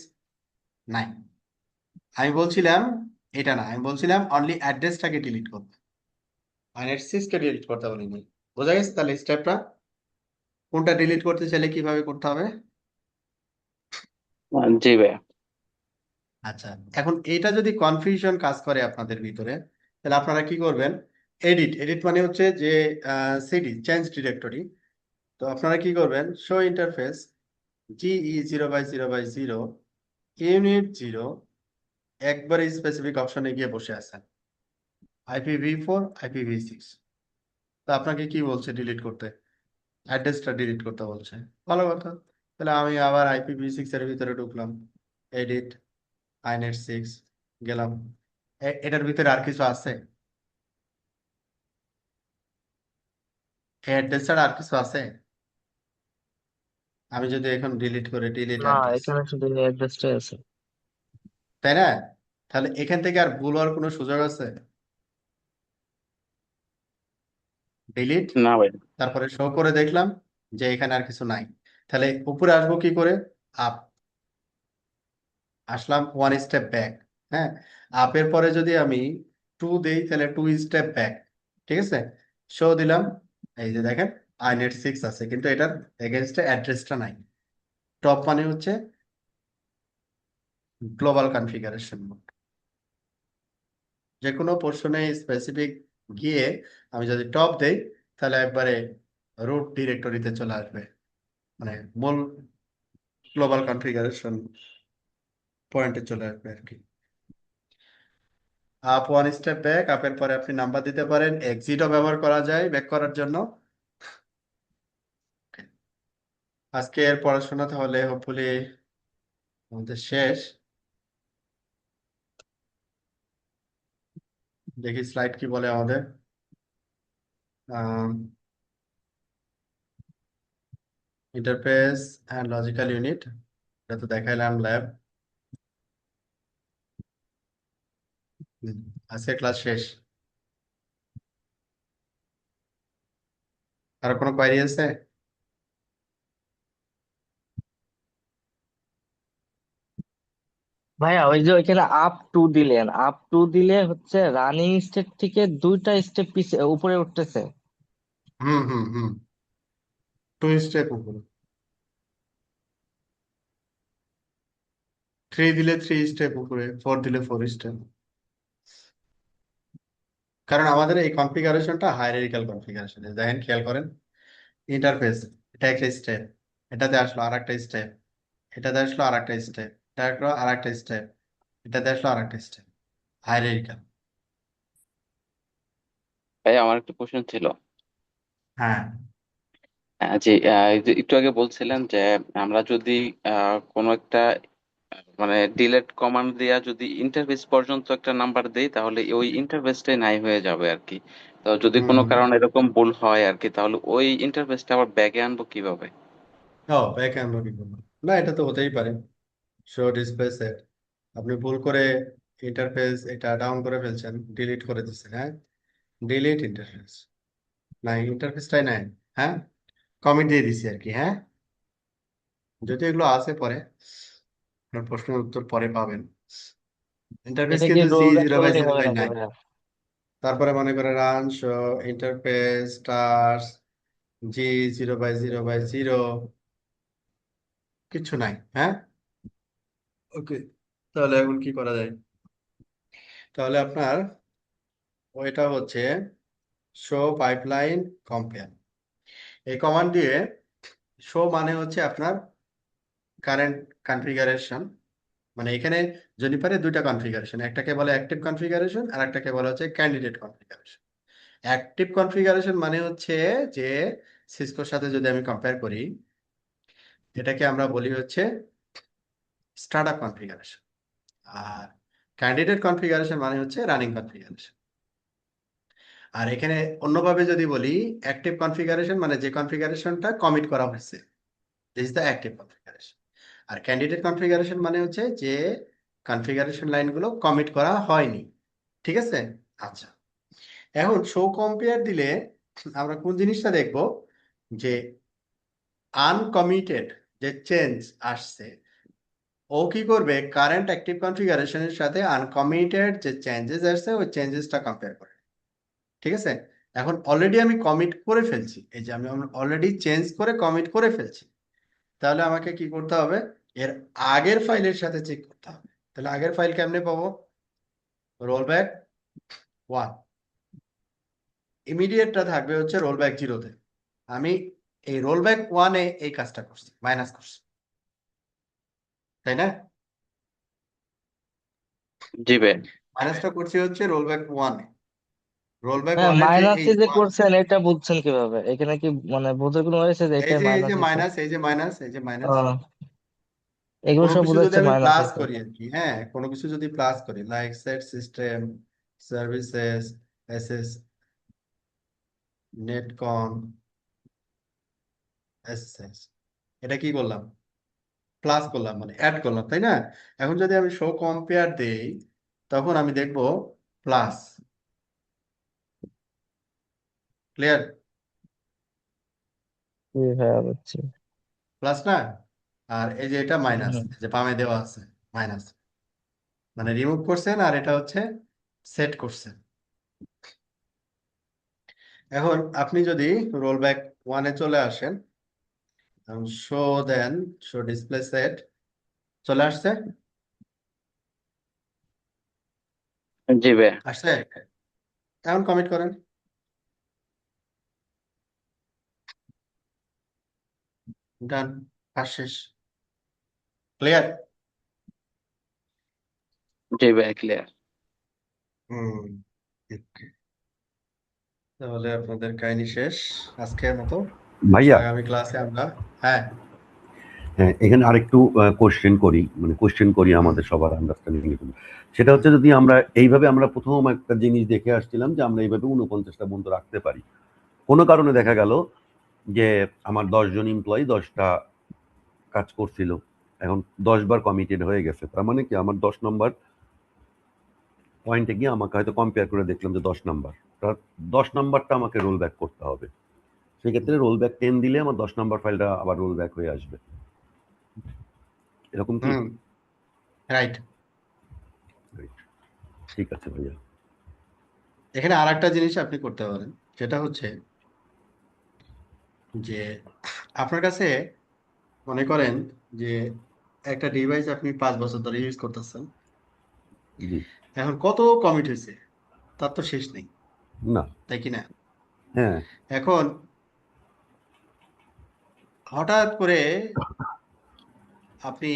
নাই। আমি বলছিলাম এটা না, আমি বলছিলাম অনলি অ্যাড্রেসটাকে ডিলিট করবে, আইনেট 6কে ডিলিট করতে বলিনি। বোঝা গেছে তাহলে স্টেপটা, কোনটা ডিলিট করতে চাইলে কিভাবে করতে হবে। জি ভাইয়া। আচ্ছা, এখন এটা যদি কনফিউশন কাজ করে আপনাদের ভিতরে, তাহলে আপনারা কি করবেন? এডিট এডিট মানে হচ্ছে যে সিডি চেঞ্জ ডিরেক্টরি। তো আপনারা কি করবেন? শো ইন্টারফেস জিই 0/0/0 ইউনিট 0, একবারে স্পেসিফিক অপশনে গিয়ে বসে আছেন IPv4 IPv6। তো আপনাকে কি বলছে ডিলিট করতে? অ্যাড্রেসটা ডিলিট করতে বলছে। ভালো কথা। তাহলে আমি আবার IPv6 এর ভিতরে ঢুকলাম, এডিট inet6 গেলাম। এটার ভিতরে আর কিছু আছে? এই অ্যাড্রেস ছাড়া আর কিছু আছে? আমি যদি এখন ডিলিট করে ডিলিট না, অ্যাড্রেস, এখানে শুধু এই অ্যাড্রেসটাই আছে। তাই না? তাহলে এখান থেকে আর ভুল হওয়ার কোনো সুযোগ আছে? ডিলিট, না ভাই। তারপরে শো করে দেখলাম যে এখানে আর কিছু নাই। তাহলে উপরে আসবো কি করে? আপ, আসলাম ওয়ান স্টেপ ব্যাক। হ্যাঁ, আপের পরে যদি আমি টু দেই তাহলে টু স্টেপ ব্যাক। ঠিক আছে, শো দিলাম, এই যে দেখেন inet6 আছে, কিন্তু এটার এগেনস্টে অ্যাড্রেসটা নাই। টপ মানে হচ্ছে গ্লোবাল কনফিগারেশন মোড। যে কোনো পোর্শনে স্পেসিফিক গিয়ে আমি যদি টপ দেই তাহলে একবারে রুট ডিরেক্টরিতে চলে আসবে, মানে মূল গ্লোবাল কনফিগারেশন পয়েন্টে চলে আসবে আর কি। আপ ওয়ান স্টেপ ব্যাক, আপের পরে আপনি নাম্বার দিতে পারেন, এক্সিটও ব্যবহার করা যায় ব্যাক করার জন্য। আজকের পড়াশোনা তাহলে হোপফুলি আমাদের শেষ। দেখি স্লাইড কি বলে আমাদের। ইন্টারফেস অ্যান্ড লজিক্যাল ইউনিট, এটা তো দেখাইলাম ল্যাব। আজকে ক্লাস শেষ। আর কোনো কোয়ারি আছে? ভাইয়া, ওই যে ওইখানে আপ টু দিলেন, আপ টু দিলে হচ্ছে রানিং স্টেট থেকে 2টা স্টেপ পিছিয়ে উপরে উঠতেছে। হুম হুম হুম, টু স্টেপ উপরে। থ্রি দিলে থ্রি স্টেপ উপরে, ফোর দিলে ফোর স্টেপ। কারণ আমাদের এই কনফিগারেশনটা হায়ারার্কিক্যাল কনফিগারেশন, দেখেন খেয়াল করেন। ইন্টারফেস, এটা একটা স্টেপ, এটাতে আসলো আর একটা স্টেপ, এটাতে আসলো আর একটা স্টেপ, এটা আসলো আর একটা স্টেপ, এটাতে আসলো আর একটা স্টেপ, হায়ারার্কিক্যাল। ভাই আমার একটা কোশ্চেন ছিল। হ্যাঁ। জি, এই যে একটু আগে বলছিলেন যে আমরা যদি কোনো একটা মানে ডিলেট কমান্ড দিয়া যদি ইন্টারফেস পর্যন্ত একটা নাম্বার দেই তাহলে ওই ইন্টারফেসটাই নাই হয়ে যাবে আর কি। তো যদি হুম কোনো হুম। কারণে এরকম ভুল হয় আর কি, তাহলে ওই ইন্টারফেসটা আবার ব্যাগে আনবো কিভাবে? ও, ব্যাক আমরা কি করবো? না, এটা তো হতেই পারে। শো ডিসপ্লে সেট, আপনি ভুল করে ইন্টারফেস এটা ডাউন করে ফেলছেন, ডিলিট করে দিচ্ছেন। হ্যাঁ, ডিলিট ইন্টারফেস, নাই ইন্টারফেসটাই নাই। হ্যাঁ, কমেন্ট দিয়ে দিছি আর কি। হ্যাঁ, যদি এগুলো আসে পরে, আপনার প্রশ্নের উত্তর পরে পাবেন। ইন্টারফেস এটা কি কিন্তু জি রোল ব্যাক জিরো বাই করলেই জিরো হবে বাই নাকি নাই। ভাইয়া? তারপরে মনে করে run show interface stars G0/0/0, কিছু নাই। হ্যাঁ, ওকে, তাহলে এখন কি করা যায়? তাহলে আপনার ওইটা হচ্ছে শো পাইপলাইন কম্পেয়ার। এই কমান্ড দিয়ে শো মানে হচ্ছে আপনার কারেন্ট কনফিগারেশন, মানে এখানে জেনিফারের দুইটা কনফিগারেশন, একটাকে বলে অ্যাক্টিভ কনফিগারেশন আর একটাকে বলা হচ্ছে ক্যান্ডিডেট কনফিগারেশন। অ্যাক্টিভ কনফিগারেশন মানে হচ্ছে যে সিসকোর সাথে যদি আমি কম্পেয়ার করি, এটাকে আমরা বলি হচ্ছে স্টার্টআপ কনফিগারেশন। আর ক্যান্ডিডেট কনফিগারেশন মানে হচ্ছে রানিং কনফিগারেশন। আর এখানে অন্যভাবে যদি বলি, অ্যাক্টিভ কনফিগারেশন মানে যে কনফিগারেশনটা কমিট করা হয়েছে, this is the active configuration. আর ক্যান্ডিডেট কনফিগারেশন মানে হচ্ছে যে কনফিগারেশন লাইনগুলো কমিট করা হয়নি। ঠিক আছে? আচ্ছা, এখন শো কম্পেয়ার দিলে আমরা কোন জিনিসটা দেখব? যে আনকমিটেড যে চেঞ্জ আসছে, ও কি করবে? কারেন্ট অ্যাক্টিভ কনফিগারেশনের সাথে আনকমিটেড যে চেঞ্জেস আসছে ওই চেঞ্জেসটা কম্পেয়ার করে। ঠিক আছে, এখন অলরেডি আমি কমিট করে ফেলছি, এই যে আমি অলরেডি চেঞ্জ করে কমিট করে ফেলছি, তাহলে আমাকে কি করতে হবে? এর আগের ফাইলের সাথে চেক করতে হবে। তাহলে আগের ফাইল কেমনে পাবো? রোল ব্যাক 1, ইমিডিয়েটটা থাকবে হচ্ছে রোল ব্যাক 0-তে। আমি এই রোল ব্যাক 1-এ এই কাজটা করছি, মাইনাস করছি, তাই না? জি ভাই। মাইনাসটা করছি হচ্ছে রোল ব্যাক 1-এ। রোল ব্যাক হ্যাঁ, 1-এর যে এই মাইনাসে যে 1, করছেন এটা বুঝছেন কিভাবে? এখানে কি মানে বোঝার কোনো হয়েছে যে এই এটা যে এই মাইনাস যে হয়েছে? মাইনাস, এই যে মাইনাস, এই যে মাইনাস, এগুলো কোনো সব কিছু যদি বোঝাচ্ছে আমি মাইনাস প্লাস হয়েছে। করি আর কি, হ্যাঁ, কোনো কিছু যদি প্লাস করি, like set system services, SS, netconf, SS, এটা কি করলাম? প্লাস করলাম, মানে অ্যাড করলাম, তাই না? এখন যদি আমি শো কম্পেয়ার দেই, তখন আমি দেখব প্লাস। ক্লিয়ার? জি ভাইয়া, বুঝছি। প্লাস না? আর এই যে এটা মাইনাস, হুম। যে বামে দেওয়া আছে মাইনাস, মানে রিমুভ করছেন, আর এটা হচ্ছে সেট করছেন। এখন আপনি যদি রোল ব্যাক 1-এ চলে আসেন, শো দেন, শো ডিসপ্লে সেট, চলে আসছে? জি ভাই। আসছে? এখন কমিট করেন, ডান, কাজ শেষ। ক্লিয়ার? জি ভাই, ক্লিয়ার। হুম, তাহলে আপনাদের কাহিনী শেষ আজকের মতো। ভাইয়া, আগামী ক্লাসে আমরা, হ্যাঁ, হ্যাঁ, এখানে আরেকটু কোশ্চেন করি, মানে কোশ্চেন করি হুম, আমাদের সবার আন্ডারস্ট্যান্ডিং এর জন্য। সেটা হুম, হচ্ছে, যদি আমরা এইভাবে, আমরা প্রথম একটা জিনিস দেখে আসছিলাম যে আমরা এইভাবে 49টা বন্ধু রাখতে পারি। কোনো কারণে হুম, দেখা গেল যে আমার 10 জন এমপ্লয়ি 10টা কাজ করছিল, এখন 10 বার কমিটেড হয়ে গেছে। তার মানে কি, আমার 10 নম্বর পয়েন্টে গিয়ে আমাকে হয়তো কম্পেয়ার করে দেখলাম যে 10 নম্বর, তার 10 নম্বরটা আমাকে রোল ব্যাক করতে হবে। সেক্ষেত্রে রোল ব্যাক 10 দিলে আমার 10 নম্বর ফাইলটা আবার রোল ব্যাক হয়ে আসবে, এরকম কি? হুম, রাইট। Right. ঠিক আছে ভাইয়া। এখানে আর একটা জিনিস আপনি করতে পারেন, সেটা হচ্ছে যে আপনার কাছে মনে করেন যে একটা ডিভাইস আপনি 5 বছর ধরে ইউজ করতেছেন, জি। এখন কত কমিট হয়েছে তার তো শেষ নেই, না। তাই কি না? হ্যাঁ। এখন হঠাৎ করে আপনি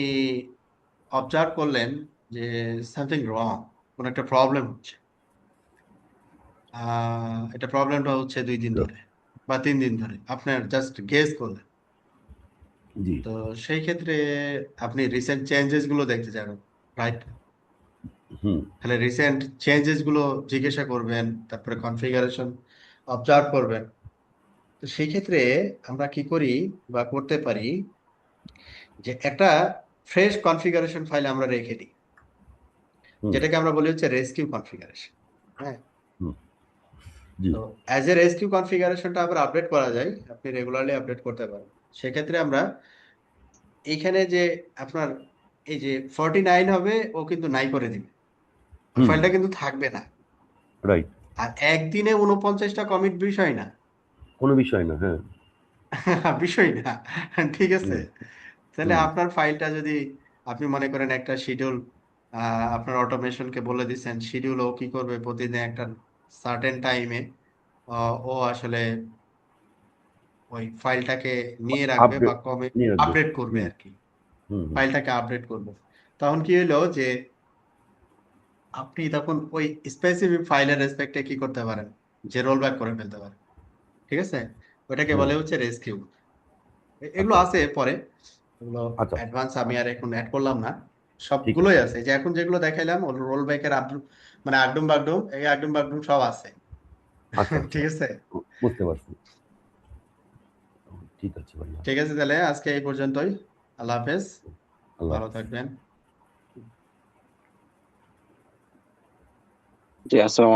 অবজার্ভ করলেন যে সামথিং রং, কোনো একটা প্রবলেম হচ্ছে। এটা প্রবলেমটা হচ্ছে 2 দিন ধরে বা 3 দিন ধরে, আপনার জাস্ট গেস করলেন। জি। তো সেই ক্ষেত্রে আপনি রিসেন্ট চেঞ্জেস গুলো দেখতে যাবেন, রাইট? হুম। তাহলে রিসেন্ট চেঞ্জেস গুলো জিজ্ঞাসা করবেন, তারপরে কনফিগারেশন অবজার্ভ করবেন। তো সেই ক্ষেত্রে আমরা কি করি বা করতে পারি, যে একটা ফ্রেশ কনফিগারেশন ফাইল আমরা রেখে দিই, হুম। যেটাকে আমরা বলি হচ্ছে রেস্কিউ কনফিগারেশন। হ্যাঁ, হুম। জি। তো অ্যাজ এ রেস্কিউ কনফিগারেশনটা আবার আপডেট করা যায়, আপনি রেগুলারলি আপডেট করতে পারেন। সেক্ষেত্রে আমরা এইখানে যে আপনার এই যে 49 হবে, ও কিন্তু নাই করে দিবে, ওই হুম। ফাইলটা কিন্তু থাকবে না। রাইট। আর একদিনে 49টা কমিট বিষয় না। কোনো বিষয় না। হ্যাঁ। বিষয় না, ঠিক আছে? হুম। তাহলে হুম। আপনার ফাইলটা যদি আপনি মনে করেন একটা শিডিউল, আপনার অটোমেশনকে বলে দিচ্ছেন শিডিউল, ও কি করবে প্রতিদিন একটা সার্টেন টাইমে ও আসলে ওই ফাইলটাকে নিয়ে রাখবে বা আপডেট কমে নিয়ে রাখবে। আপডেট করবে হুম। আর কি, হুম। হুম। ফাইলটাকে আপডেট করবে। তখন কি হলো যে আপনি তখন ওই স্পেসিফিক ফাইলের রেসপেক্টে কি করতে পারেন, যে রোল ব্যাক করে ফেলতে পারেন। ঠিক আছে? ওটাকে হ্যাঁ। বলে হচ্ছে রেস্কিউ। এগুলো আচ্ছা। আছে পরে, এগুলো আচ্ছা। অ্যাডভান্স আমি আর এখন অ্যাড করলাম না। ঠিক সবগুলোই আছে। আছে, যে এখন যেগুলো দেখাইলাম রোল ব্যাকের আপডেট, মানে আগডুম বাগডুম, এই আগডুম বাগডুম সব আছে। আচ্ছা। আচ্ছা। ঠিক আছে? বুঝতে পারছি। ঠিক আছে ভাইয়া। ঠিক আছে, তাহলে আজকে এই পর্যন্তই। আল্লাহ হাফেজ, আল্লাহ ভালো হাফেজ। থাকবেন। জি, আসসালামু আলাইকুম।